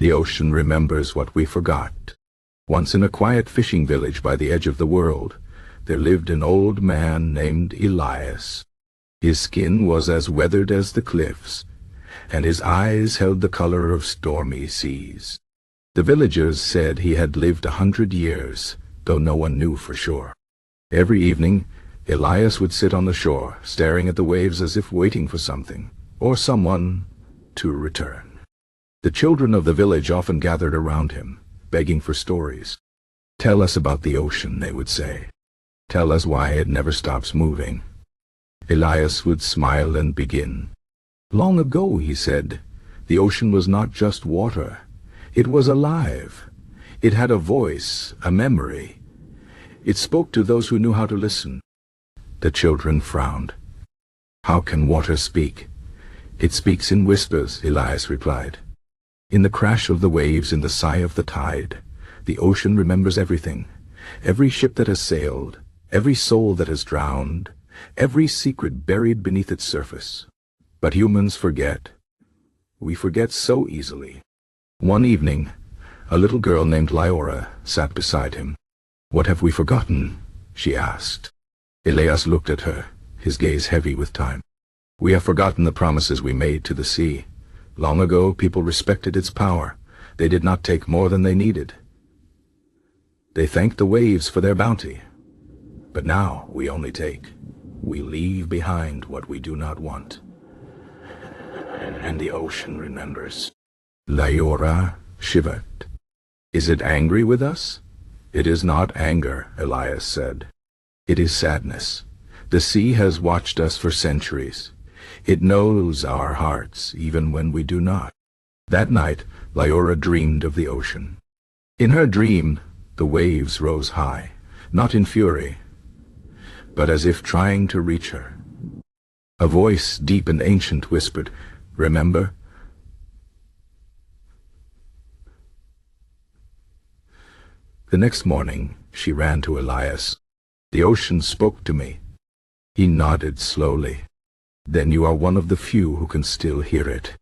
The ocean remembers what we forgot. Once in a quiet fishing village by the edge of the world, there lived an old man named Elias. His skin was as weathered as the cliffs, and his eyes held the color of stormy seas. The villagers said he had lived 100 years, though no one knew for sure. Every evening, Elias would sit on the shore, staring at the waves as if waiting for something, or someone, to return. The children of the village often gathered around him, begging for stories. "Tell us about the ocean," they would say. "Tell us why it never stops moving." Elias would smile and begin. "Long ago," he said, "the ocean was not just water. It was alive. It had a voice, a memory. It spoke to those who knew how to listen." The children frowned. "How can water speak?" "It speaks in whispers," Elias replied. "In the crash of the waves, in the sigh of the tide, the ocean remembers everything. Every ship that has sailed, every soul that has drowned, every secret buried beneath its surface. But humans forget. We forget so easily." One evening, a little girl named Liora sat beside him. "What have we forgotten?" she asked. Elias looked at her, his gaze heavy with time. "We have forgotten the promises we made to the sea. Long ago, people respected its power. They did not take more than they needed. They thanked the waves for their bounty. But now we only take. We leave behind what we do not want. And the ocean remembers." Liora shivered. "Is it angry with us?" "It is not anger," Elias said. "It is sadness. The sea has watched us for centuries. It knows our hearts, even when we do not." That night, Liora dreamed of the ocean. In her dream, the waves rose high, not in fury, but as if trying to reach her. A voice, deep and ancient, whispered, "Remember?" The next morning, she ran to Elias. "The ocean spoke to me." He nodded slowly. "Then you are one of the few who can still hear it."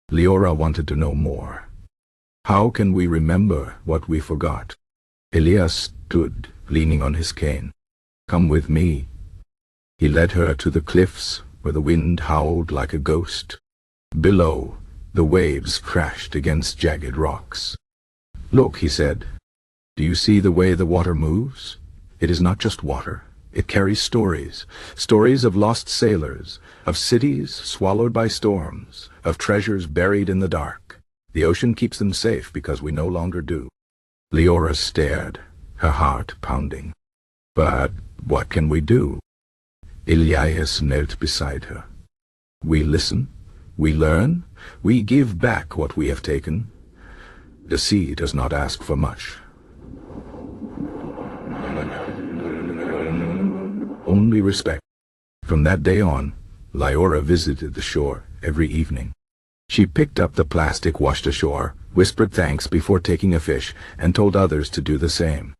Liora wanted to know more. "How can we remember what we forgot?" Elias stood, leaning on his cane. "Come with me." He led her to the cliffs, where the wind howled like a ghost. Below, the waves crashed against jagged rocks. "Look," he said. "Do you see the way the water moves? It is not just water. It carries stories. Stories of lost sailors, of cities swallowed by storms, of treasures buried in the dark. The ocean keeps them safe because we no longer do." Liora stared, her heart pounding. "But what can we do?" Elias knelt beside her. "We listen. We learn. We give back what we have taken. The sea does not ask for much. Only respect." From that day on, Liora visited the shore every evening. She picked up the plastic washed ashore, whispered thanks before taking a fish, and told others to do the same.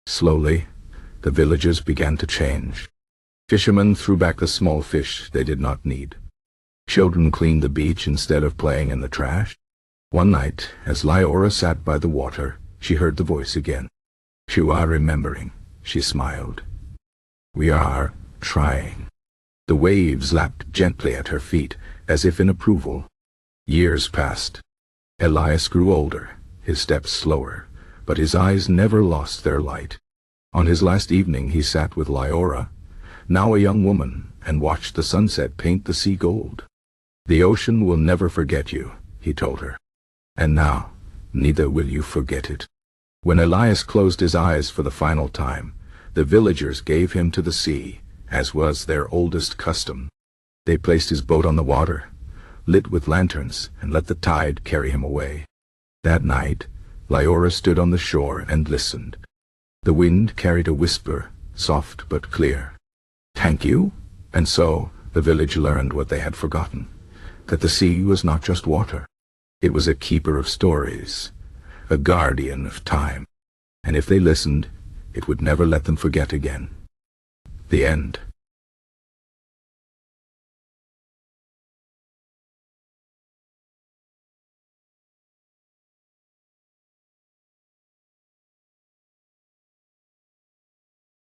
Slowly, the villagers began to change. Fishermen threw back the small fish they did not need. Children cleaned the beach instead of playing in the trash. One night, as Liora sat by the water, she heard the voice again. "You are remembering," she smiled. "We are trying." The waves lapped gently at her feet, as if in approval. Years passed. Elias grew older, his steps slower, but his eyes never lost their light. On his last evening he sat with Liora, now a young woman, and watched the sunset paint the sea gold. "The ocean will never forget you," he told her. "And now, neither will you forget it." When Elias closed his eyes for the final time, the villagers gave him to the sea, as was their oldest custom. They placed his boat on the water, lit with lanterns, and let the tide carry him away. That night, Liora stood on the shore and listened. The wind carried a whisper, soft but clear. "Thank you." And so, the village learned what they had forgotten, that the sea was not just water. It was a keeper of stories, a guardian of time, and if they listened, it would never let them forget again. The end.